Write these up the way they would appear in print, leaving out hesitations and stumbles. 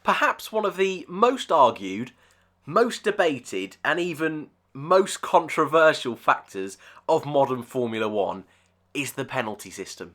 Perhaps one of the most argued, most debated, and even most controversial factors of modern Formula One is the penalty system.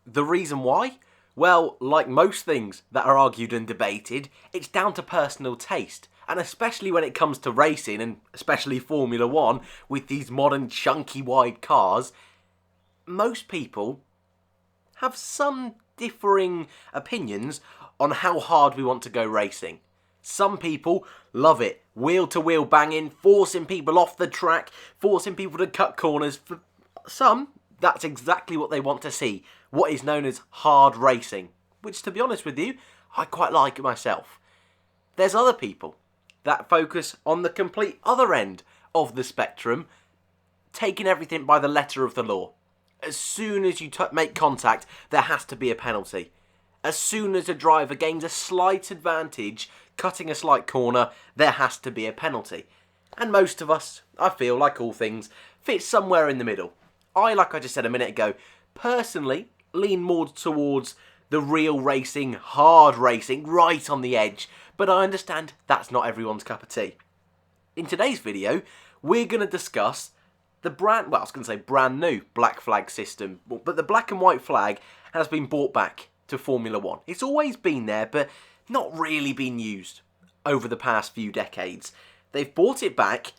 The reason why? Well, like most things that are argued and debated, it's down to personal taste. And especially when it comes to racing, and especially Formula One, with these modern chunky wide cars, most people have some differing opinions on how hard we want to go racing. Some people love it, wheel-to-wheel banging, forcing people off the track, forcing people to cut corners. For some, that's exactly what they want to see, what is known as hard racing, which, to be honest with you, I quite like myself. There's other people that focus on the complete other end of the spectrum, taking everything by the letter of the law. As soon as you make contact, there has to be a penalty. As soon as a driver gains a slight advantage, cutting a slight corner, there has to be a penalty. And most of us, I feel, like all things, fit somewhere in the middle. Like I just said a minute ago, personally lean more towards the real racing, hard racing, right on the edge, but I understand that's not everyone's cup of tea. In today's video, we're going to discuss the brand new black flag system, but the black and white flag has been brought back to Formula One. It's always been there, but not really been used over the past few decades. They've brought it back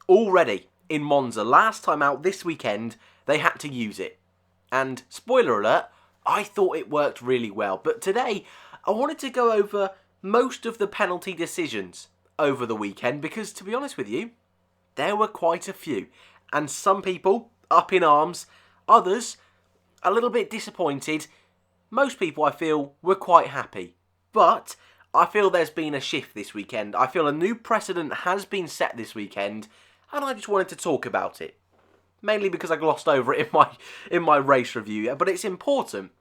already in Monza. Last time out this weekend, they had to use it. And spoiler alert, I thought it worked really well. But today, I wanted to go over most of the penalty decisions over the weekend because, to be honest with you, there were quite a few. And some people up in arms, others a little bit disappointed. Most people, I feel, were quite happy. But I feel there's been a shift this weekend. I feel a new precedent has been set this weekend, and I just wanted to talk about it. Mainly because I glossed over it in my race review, but it's important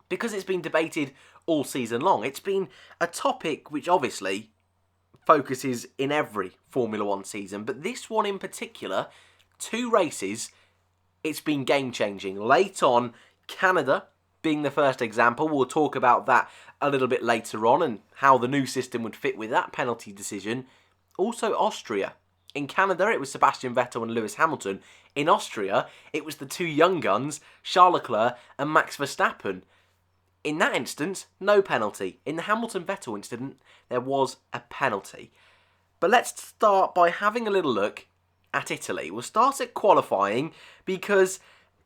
because it's been debated all season long. It's been a topic which obviously focuses in every Formula One season, but this one in particular, 2 races, it's been game-changing. Late on, Canada being the first example. We'll talk about that a little bit later on and how the new system would fit with that penalty decision. Also Austria. In Canada, it was Sebastian Vettel and Lewis Hamilton. In Austria, it was the 2 young guns, Charles Leclerc and Max Verstappen. In that instance, no penalty. In the Hamilton-Vettel incident, there was a penalty. But let's start by having a little look at Italy. We'll start at qualifying because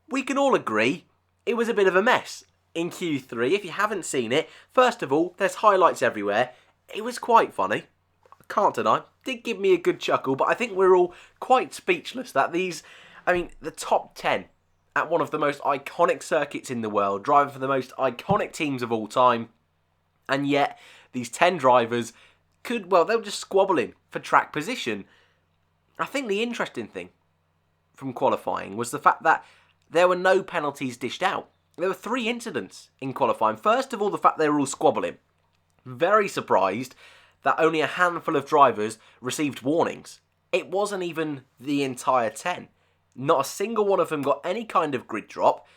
we can all agree it was a bit of a mess in Q3. If you haven't seen it, first of all, there's highlights everywhere. It was quite funny. I can't deny. Did give me a good chuckle, but I think we're all quite speechless that the top 10 at one of the most iconic circuits in the world, driving for the most iconic teams of all time, and yet these 10 drivers they were just squabbling for track position. I think the interesting thing from qualifying was the fact that there were no penalties dished out. There were 3 incidents in qualifying. First of all, the fact they were all squabbling. Very surprised that only a handful of drivers received warnings. It wasn't even the entire 10. Not a single one of them got any kind of grid drop,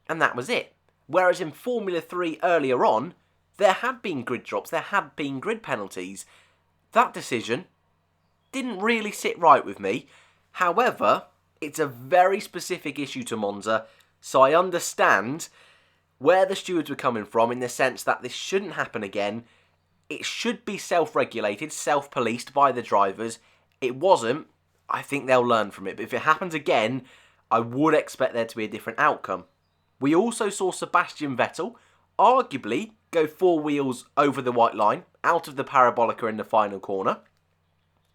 and that was it. Whereas in Formula 3 earlier on, there had been grid drops, there had been grid penalties. That decision didn't really sit right with me. However, it's a very specific issue to Monza, so I understand where the stewards were coming from in the sense that this shouldn't happen again. It should be self-regulated, self-policed by the drivers. It wasn't. I think they'll learn from it. But if it happens again, I would expect there to be a different outcome. We also saw Sebastian Vettel arguably go 4 wheels over the white line, out of the parabolica in the final corner.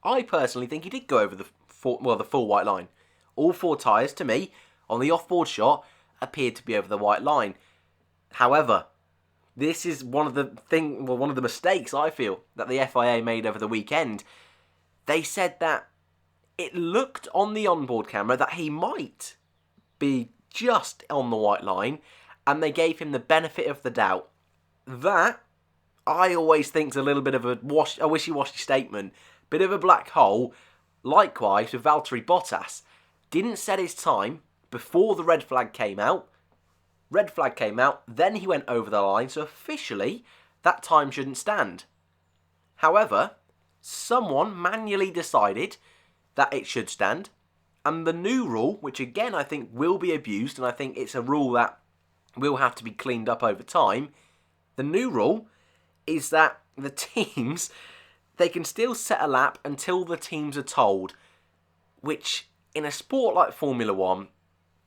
I personally think he did go over the full white line. All 4 tyres, to me, on the off-board shot, appeared to be over the white line. However, this is one of the mistakes I feel that the FIA made over the weekend. They said that it looked on the onboard camera that he might be just on the white line, and they gave him the benefit of the doubt. That, I always think, is a little bit of a wishy-washy statement. Bit of a black hole. Likewise with Valtteri Bottas. Didn't set his time before the red flag came out. Red flag came out, then he went over the line, so officially that time shouldn't stand. However, someone manually decided that it should stand, and the new rule, which again I think will be abused, and I think it's a rule that will have to be cleaned up over time, the new rule is that the teams, they can still set a lap until the teams are told, which in a sport like Formula 1,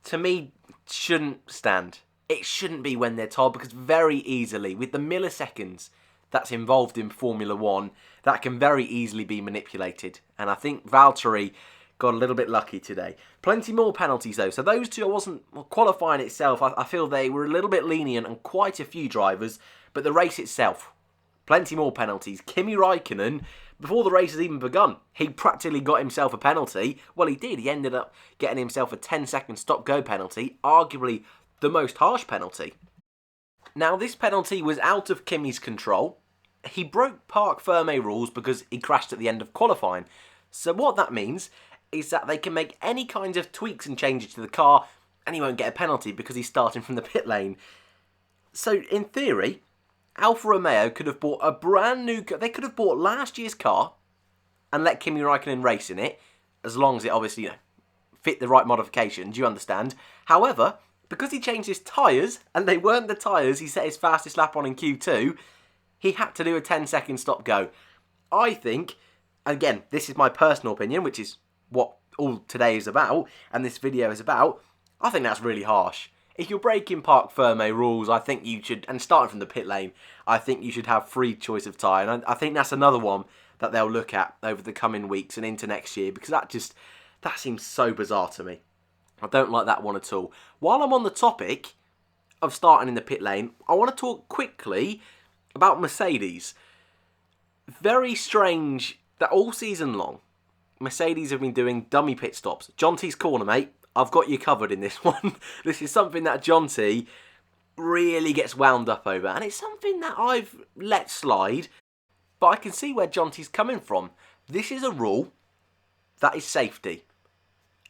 to me, shouldn't stand. It shouldn't be when they're told, because very easily, with the milliseconds that's involved in Formula 1, that can very easily be manipulated. And I think Valtteri got a little bit lucky today. Plenty more penalties though. So those two, qualifying itself, I feel they were a little bit lenient on quite a few drivers, but the race itself, plenty more penalties. Kimi Räikkönen, before the race has even begun, he practically got himself a penalty. Well, he did. He ended up getting himself a 10-second stop-go penalty, arguably the most harsh penalty. Now, this penalty was out of Kimi's control. He broke parc fermé rules because he crashed at the end of qualifying. So what that means is that they can make any kinds of tweaks and changes to the car and he won't get a penalty because he's starting from the pit lane. So, in theory, Alfa Romeo could have bought a brand new car. They could have bought last year's car and let Kimi Räikkönen race in it, as long as it obviously fit the right modifications, you understand. However, because he changed his tyres, and they weren't the tyres he set his fastest lap on in Q2, he had to do a 10-second stop-go. I think, again, this is my personal opinion, which is what all today is about, and this video is about, I think that's really harsh. If you're breaking parc fermé rules, I think you should, and starting from the pit lane, I think you should have free choice of tyre. And I think that's another one that they'll look at over the coming weeks and into next year, because that seems so bizarre to me. I don't like that one at all. While I'm on the topic of starting in the pit lane, I want to talk quickly about Mercedes. Very strange that all season long, Mercedes have been doing dummy pit stops. Jonty's corner, mate. I've got you covered in this one. This is something that Jonty really gets wound up over. And it's something that I've let slide. But I can see where Jonty's coming from. This is a rule that is safety.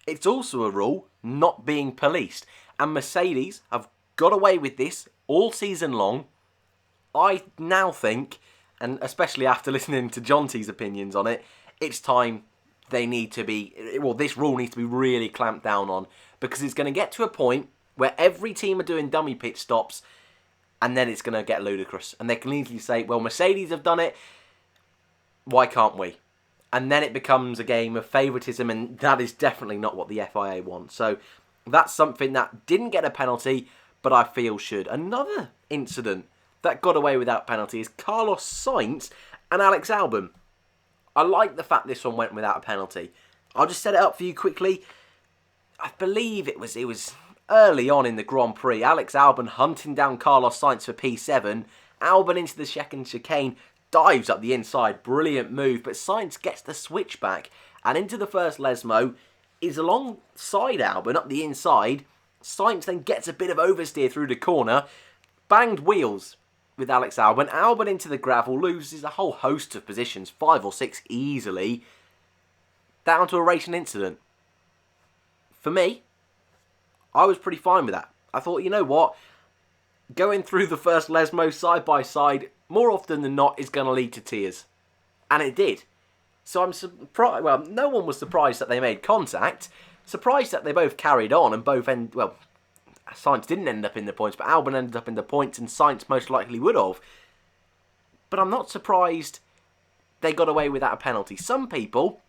It's also a rule not being policed. And Mercedes have got away with this all season long. I now think, and especially after listening to Jonty's opinions on it, it's time they need to be, well, this rule needs to be really clamped down on, because it's going to get to a point where every team are doing dummy pit stops, and then it's going to get ludicrous. And they can easily say, well, Mercedes have done it, why can't we? And then it becomes a game of favouritism, and that is definitely not what the FIA wants. So that's something that didn't get a penalty, but I feel should. Another incident that got away without penalty is Carlos Sainz and Alex Albon. I like the fact this one went without a penalty. I'll just set it up for you quickly. I believe it was early on in the Grand Prix. Alex Albon hunting down Carlos Sainz for P7. Albon into the second chicane, dives up the inside. Brilliant move, but Sainz gets the switchback and into the first Lesmo. Is alongside Albon up the inside. Sainz then gets a bit of oversteer through the corner. Banged wheels with Alex Albon. Albon into the gravel, loses a whole host of positions, 5 or 6 easily, down to a racing incident. For me, I was pretty fine with that. I thought, you know what, going through the first Lesmo side by side, more often than not, is going to lead to tears. And it did. So I'm surprised, well, no one was surprised that they made contact, surprised that they both carried on and both Sainz didn't end up in the points, but Albon ended up in the points, and Sainz most likely would have. But I'm not surprised they got away without a penalty. Some people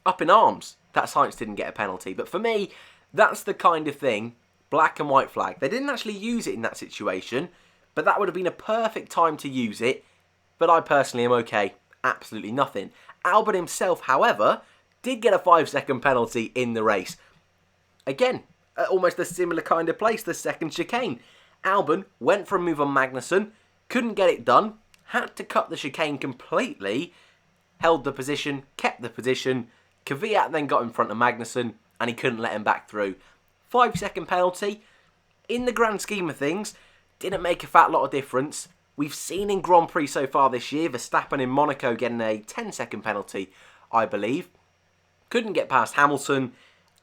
up in arms that Sainz didn't get a penalty, but for me, that's the kind of thing, black and white flag. They didn't actually use it in that situation, but that would have been a perfect time to use it. But I personally am okay. Absolutely nothing. Albon himself, however, did get a 5-second penalty in the race. Again, almost a similar kind of place, the second chicane. Albon went for a move on Magnussen, couldn't get it done, had to cut the chicane completely, held the position, kept the position. Kvyat then got in front of Magnussen, and he couldn't let him back through. 5-second penalty, in the grand scheme of things, didn't make a fat lot of difference. We've seen in Grand Prix so far this year, Verstappen in Monaco getting a 10-second penalty, I believe. Couldn't get past Hamilton,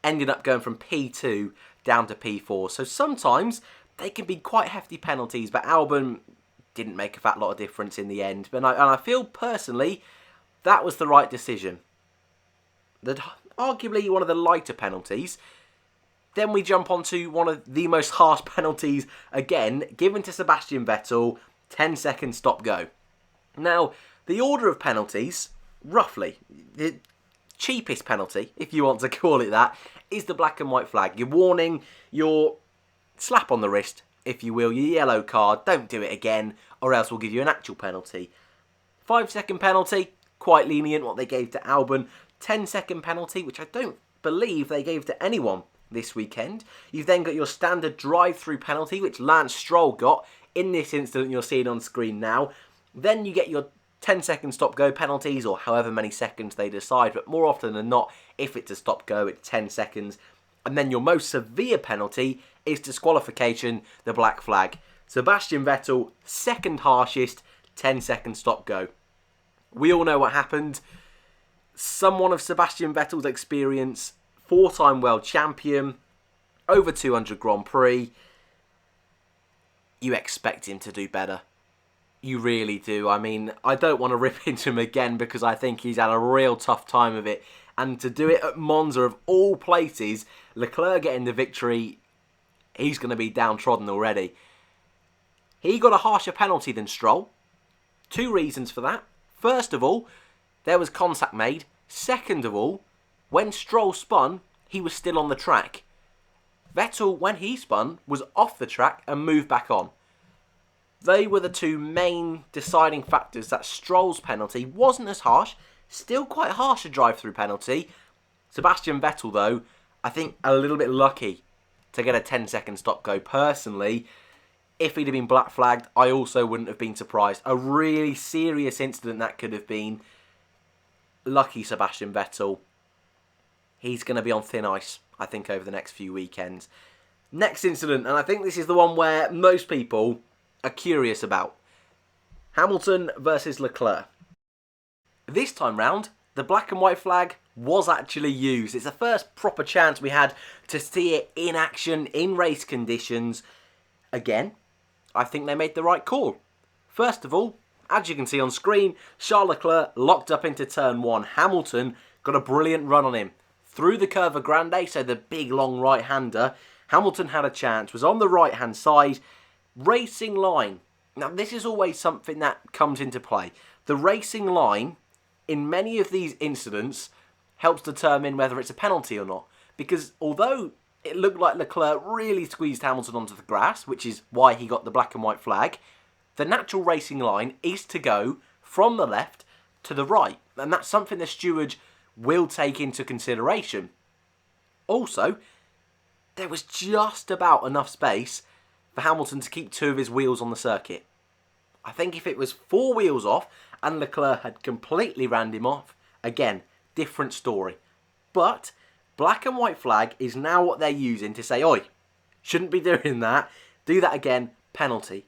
ended up going from P2 down to P4. So sometimes they can be quite hefty penalties, but Albon didn't make a fat lot of difference in the end. And I feel personally that was the right decision. That arguably one of the lighter penalties. Then we jump on to one of the most harsh penalties again, given to Sebastian Vettel, 10-second stop-go. Now, the order of penalties, roughly, the cheapest penalty, if you want to call it that, is the black and white flag. Your warning, your slap on the wrist, if you will, your yellow card, don't do it again, or else we'll give you an actual penalty. 5-second penalty, quite lenient what they gave to Albon. 10-second penalty, which I don't believe they gave to anyone this weekend. You've then got your standard drive-through penalty, which Lance Stroll got in this incident you're seeing on screen now. Then you get your 10-second stop-go penalties, or however many seconds they decide, but more often than not, if it's a stop-go, it's 10 seconds. And then your most severe penalty is disqualification, the black flag. Sebastian Vettel, second harshest, 10-second stop-go. We all know what happened. Someone of Sebastian Vettel's experience, 4-time world champion, over 200 Grand Prix. You expect him to do better. You really do. I mean, I don't want to rip into him again because I think he's had a real tough time of it. And to do it at Monza, of all places, Leclerc getting the victory, he's going to be downtrodden already. He got a harsher penalty than Stroll. 2 reasons for that. First of all, there was contact made. Second of all, when Stroll spun, he was still on the track. Vettel, when he spun, was off the track and moved back on. They were the 2 main deciding factors that Stroll's penalty wasn't as harsh, still quite harsh a drive-through penalty. Sebastian Vettel, though, I think a little bit lucky to get a 10-second stop-go. Personally, if he'd have been black flagged, I also wouldn't have been surprised. A really serious incident that could have been. Lucky Sebastian Vettel. He's going to be on thin ice, I think, over the next few weekends. Next incident, and I think this is the one where most people are curious about. Hamilton versus Leclerc. This time round, the black and white flag was actually used. It's the first proper chance we had to see it in action, in race conditions. Again, I think they made the right call. First of all, as you can see on screen, Charles Leclerc locked up into turn 1. Hamilton got a brilliant run on him. Through the Curva Grande, so the big long right-hander, Hamilton had a chance, was on the right-hand side, racing line. Now, this is always something that comes into play. The racing line, in many of these incidents, helps determine whether it's a penalty or not. Because although it looked like Leclerc really squeezed Hamilton onto the grass, which is why he got the black and white flag, the natural racing line is to go from the left to the right. And that's something the steward will take into consideration. Also, there was just about enough space for Hamilton to keep 2 of his wheels on the circuit. I think if it was 4 wheels off and Leclerc had completely rammed him off, again, different story. But black and white flag is now what they're using to say, oi, shouldn't be doing that, do that again, penalty.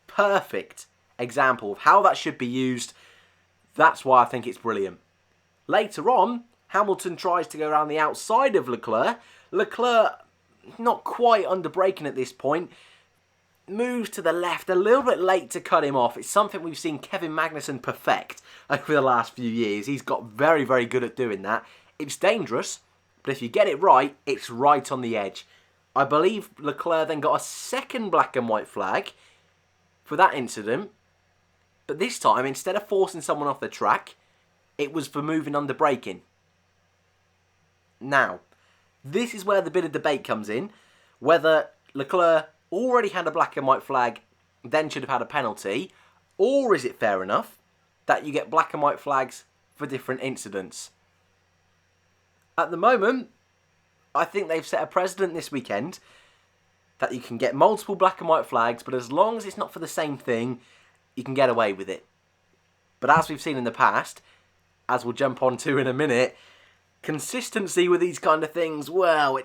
Perfect example of how that should be used. That's why I think it's brilliant. Later on, Hamilton tries to go around the outside of Leclerc. Leclerc, not quite under braking at this point, moves to the left, a little bit late to cut him off. It's something we've seen Kevin Magnussen perfect over the last few years. He's got very, very good at doing that. It's dangerous, but if you get it right, it's right on the edge. I believe Leclerc then got a second black and white flag for that incident, but this time, instead of forcing someone off the track, it was for moving under braking. Now, this is where the bit of debate comes in, whether Leclerc already had a black and white flag, then should have had a penalty, or is it fair enough that you get black and white flags for different incidents? At the moment, I think they've set a precedent this weekend that you can get multiple black and white flags, but as long as it's not for the same thing, you can get away with it. But as we've seen in the past, as we'll jump on to in a minute, consistency with these kind of things, well,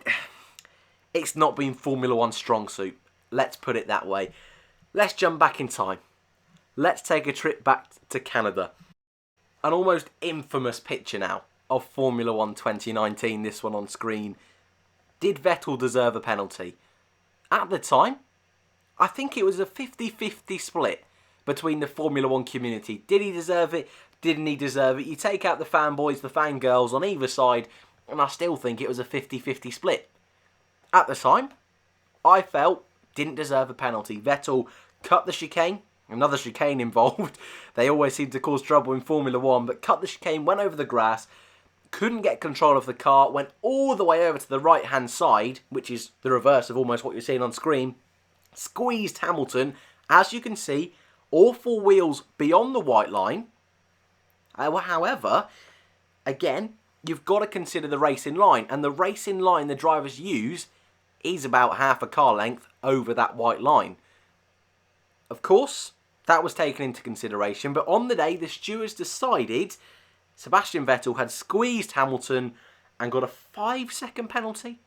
it's not been Formula 1's strong suit. Let's put it that way. Let's jump back in time. Let's take a trip back to Canada. An almost infamous picture now of Formula 1 2019, this one on screen. Did Vettel deserve a penalty? At the time, I think it was a 50-50 split between the Formula 1 community. Did he deserve it? Didn't he deserve it? You take out the fanboys, the fangirls on either side, and I still think it was a 50-50 split. At the time, I felt didn't deserve a penalty. Vettel cut the chicane, another chicane involved. They always seem to cause trouble in Formula 1, but cut the chicane, went over the grass, couldn't get control of the car, went all the way over to the right-hand side, which is the reverse of almost what you're seeing on screen, squeezed Hamilton. As you can see, all four wheels beyond the white line. However, again, you've got to consider the racing line, and the racing line the drivers use is about half a car length over that white line. Of course, that was taken into consideration, but on the day, the stewards decided Sebastian Vettel had squeezed Hamilton and got a 5-second penalty.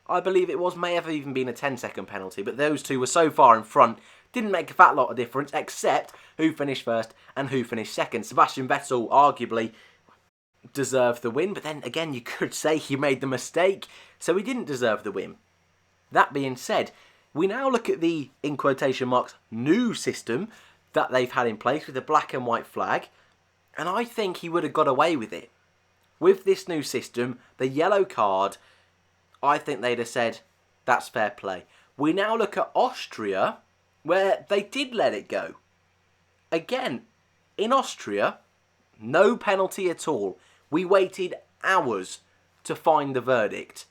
I believe it was, may have even been a 10-second penalty, but those two were so far in front, didn't make a fat lot of difference, except who finished first and who finished second. Sebastian Vettel arguably deserved the win, but then again, you could say he made the mistake, so he didn't deserve the win. That being said, we now look at the, in quotation marks, new system that they've had in place with the black and white flag, and I think he would have got away with it. With this new system, the yellow card, I think they'd have said, that's fair play. We now look at Austria, where they did let it go. Again, in Austria, no penalty at all. We waited hours to find the verdict.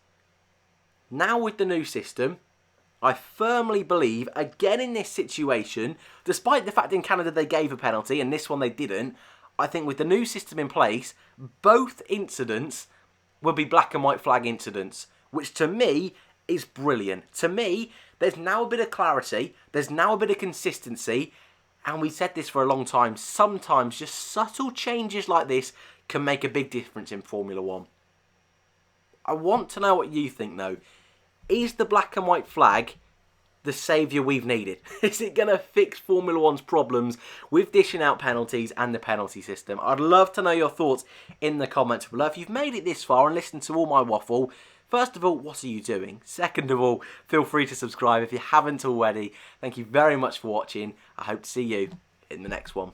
Now with the new system, I firmly believe, again in this situation, despite the fact in Canada they gave a penalty and this one they didn't, I think with the new system in place, both incidents will be black and white flag incidents, which to me is brilliant. To me, there's now a bit of clarity, there's now a bit of consistency, and we said this for a long time, sometimes just subtle changes like this can make a big difference in Formula 1. I want to know what you think though. Is the black and white flag the saviour we've needed? Is it going to fix Formula 1's problems with dishing out penalties and the penalty system? I'd love to know your thoughts in the comments below. If you've made it this far and listened to all my waffle, first of all, what are you doing? Second of all, feel free to subscribe if you haven't already. Thank you very much for watching. I hope to see you in the next one.